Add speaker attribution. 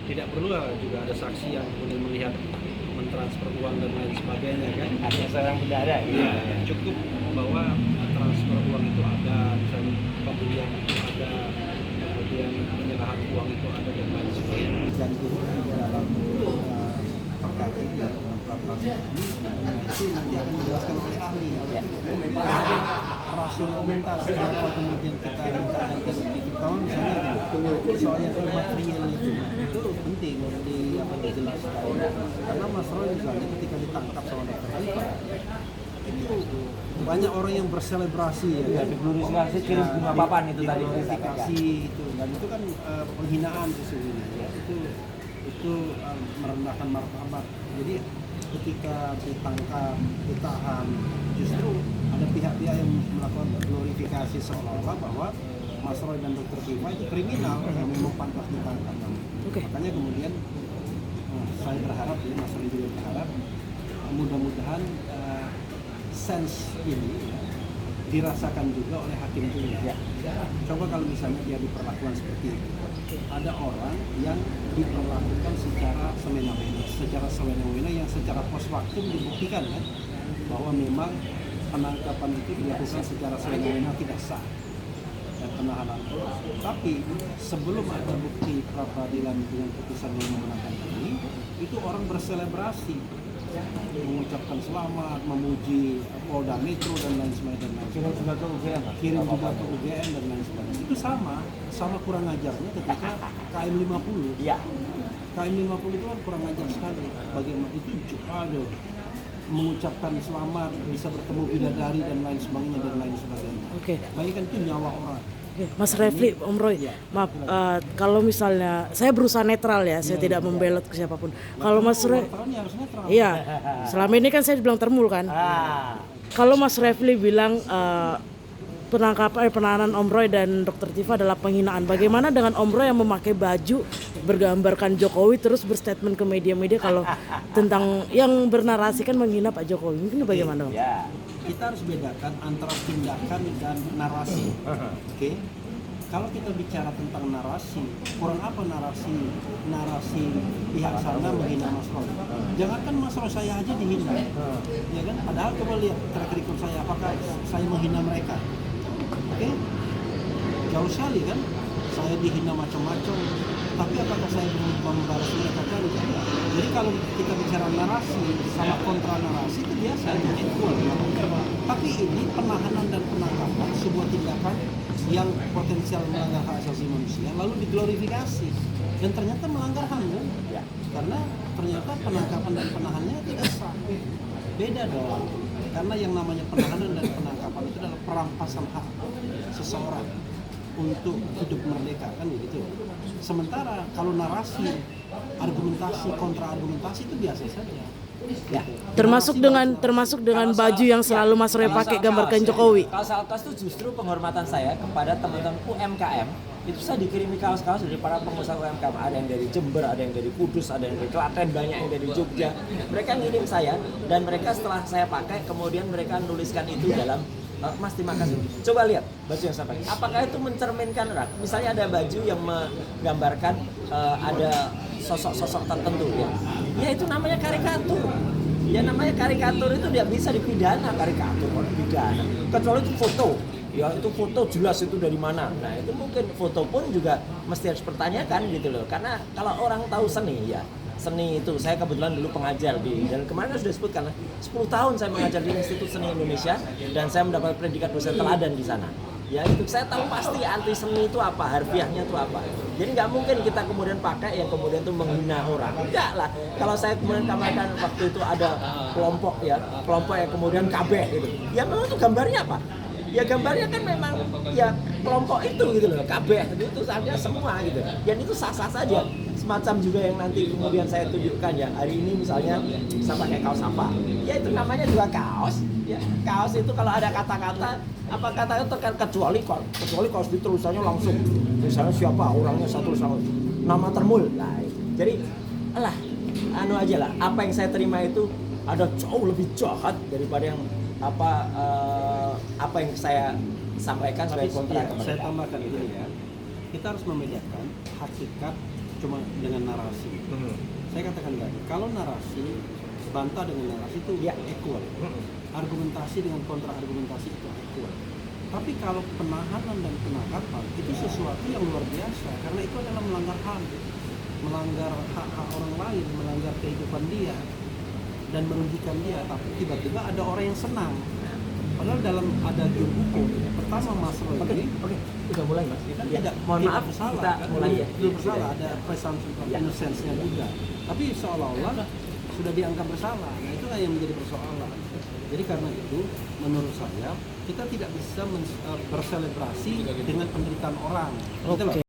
Speaker 1: tidak perlu juga ada saksi yang kemudian melihat mentransfer uang dan lain sebagainya kan.
Speaker 2: Hanya seorang bendahara.
Speaker 1: Iya, cukup bahwa transfer uang itu ada, misalnya pembelian itu ada, kemudian penyerahan uang itu ada dan lain sebagainya.
Speaker 3: Dan itu dalam perkara ini dalam peraturan ini itu nanti akan dijelaskan oleh ahli. Rasionalitas kenapa kemudian kita minta ganti rugi tahun misalnya soalnya material itu penting dijelaskan karena Mas Roy misalnya ketika ditangkap sama Dr. Rifa itu banyak orang yang berselebrasi
Speaker 2: ya glorifikasi kirim bunga papan itu tadi
Speaker 3: glorifikasi itu dan itu kan penghinaan sesungguhnya ya. Itu merendahkan martabat. Jadi ketika ditangkap, ditahan, justru ada pihak-pihak yang melakukan glorifikasi seolah-olah bahwa Mas Roy dan Dr. Rifa itu kriminal yang memang pantas ditangkap. Makanya kemudian saya berharap ya, Mas Roy juga berharap mudah-mudahan sense ini dirasakan juga oleh hakim tunggal. Coba kalau misalnya dia diperlakukan seperti itu, ada orang yang diperlakukan secara semena-mena yang secara pos waktu dibuktikan kan bahwa memang penangkapan itu dilakukan secara semena-mena tidak sah dan penahanan. Tapi sebelum ada bukti pra peradilan dengan putusan yang memenangkan ini, itu orang berselebrasi, mengucapkan selamat, memuji Polda Metro dan lain sebagainya.
Speaker 2: Kirim juga ke UGM.
Speaker 3: Kirim juga ke UGM dan lain sebagainya. Itu sama kurang ajarnya ketika KM 50.
Speaker 2: Iya.
Speaker 3: KM 50 itu kan kurang ajar sekali. Bagaimana itu mengucapkan selamat, bisa bertemu bidadari dan lain sebagainya.
Speaker 4: Oke.
Speaker 3: Bayangkan itu nyawa orang.
Speaker 4: Mas Refli, Om Roy, maaf, kalau misalnya saya berusaha netral ya, saya tidak membelot ke siapapun. Kalau Mas Roy, iya, selama ini kan saya dibilang termul kan. Kalau Mas Refli bilang penahanan Om Roy dan Dr. Tifa adalah penghinaan, bagaimana dengan Om Roy yang memakai baju bergambarkan Jokowi terus berstatement ke media-media kalau tentang yang bernarasikan menghina Pak Jokowi, mungkin bagaimana?
Speaker 3: Kita harus bedakan antara tindakan dan narasi. Oke. Kalau kita bicara tentang narasi, kurang apa narasi pihak sana menghina Mas Roy. Jangankan Mas Roy, saya aja dihina. Ya kan? Padahal coba lihat track record saya, apakah saya menghina mereka? Oke. Jauh sekali kan? Saya dihina macam-macam. Tapi apakah saya membalas mereka kan? Jadi kalau kita bicara narasi sama kontra narasi itu biasa, equal. Tapi ini penahanan dan penangkapan sebuah tindakan yang potensial melanggar hak asasi manusia lalu diglorifikasi dan ternyata melanggar HAM kan? Karena ternyata penangkapan dan penahanannya tidak sah. Beda dong. Karena yang namanya penahanan dan penangkapan itu adalah perampasan hak seseorang untuk hidup merdeka kan begitu. Sementara kalau narasi, argumentasi, kontra argumentasi itu biasa saja.
Speaker 4: Ya, termasuk dengan baju yang selalu Mas Roy pakai gambarkan Jokowi.
Speaker 2: Kaos-kaos itu justru penghormatan saya kepada teman-teman UMKM. Itu saya dikirimi kaos-kaos dari para pengusaha UMKM. Ada yang dari Jember, ada yang dari Kudus, ada yang dari Klaten, banyak yang dari Jogja. Mereka ngirim saya dan mereka setelah saya pakai kemudian mereka nuliskan itu dalam Mas terima kasih. Coba lihat baju yang saya pakai. Apakah itu mencerminkan orang? Misalnya ada baju yang menggambarkan ada sosok-sosok tertentu ya. Ya itu namanya karikatur. Ya namanya karikatur itu dia bisa dipidana, karikatur kalau dipidana. Kecuali itu foto. Ya itu foto jelas itu dari mana. Nah itu mungkin foto pun juga mesti harus pertanyakan gitu loh. Karena kalau orang tahu seni ya. Seni itu, saya kebetulan dulu pengajar dan kemarin kan sudah disebutkan 10 tahun saya mengajar di Institut Seni Indonesia dan saya mendapat predikat dosen teladan di sana. Ya itu saya tahu pasti anti seni itu apa, harfiahnya itu apa. Jadi nggak mungkin kita kemudian pakai yang kemudian itu menghina orang. Enggak lah. Kalau saya kemudian katakan waktu itu ada kelompok yang kemudian kabeh gitu. Ya memang itu gambarnya apa? Ya gambarnya kan memang ya kelompok itu gitu loh, kabeh itu artinya semua gitu. Dan itu sah-sah saja. Semacam juga yang nanti kemudian saya tunjukkan ya hari ini misalnya saya pakai kaos apa ya itu namanya juga kaos ya kaos itu kalau ada kata-kata apa kata itu kecuali kaos di tulisannya langsung misalnya siapa orangnya satu sama nama termul nah jadi anu aja lah apa yang saya terima itu ada jauh lebih jahat daripada yang apa yang saya sampaikan sebagai kontra kepada
Speaker 3: saya tambahkan itu ya kita harus membedakan hakikat cuma dengan narasi. Saya katakan tadi, kalau narasi bantah dengan narasi itu
Speaker 2: Ya.
Speaker 3: equal. Argumentasi dengan kontra argumentasi itu equal. Tapi kalau penahanan dan penangkapan itu sesuatu yang luar biasa karena itu adalah melanggar HAM, melanggar hak-hak orang lain, melanggar kehidupan dia dan merugikan dia. Tapi tiba-tiba ada orang yang senang. Padahal dalam adagium hukum pertama masalah
Speaker 2: Oke,
Speaker 3: ini
Speaker 2: udah mulai Mas.
Speaker 3: kita
Speaker 2: Ya.
Speaker 3: tidak
Speaker 2: Mohon
Speaker 3: tidak
Speaker 2: maaf,
Speaker 3: bersalah,
Speaker 2: kita
Speaker 3: kan?
Speaker 2: mulai ya.
Speaker 3: Belum bersalah, ada presumption of
Speaker 2: Ya.
Speaker 3: innocence-nya juga. Tapi seolah-olah sudah dianggap bersalah. Nah, itulah yang menjadi persoalan. Jadi karena itu, menurut saya kita tidak bisa berselebrasi dengan penderitaan orang. Gitu loh.
Speaker 4: Oke.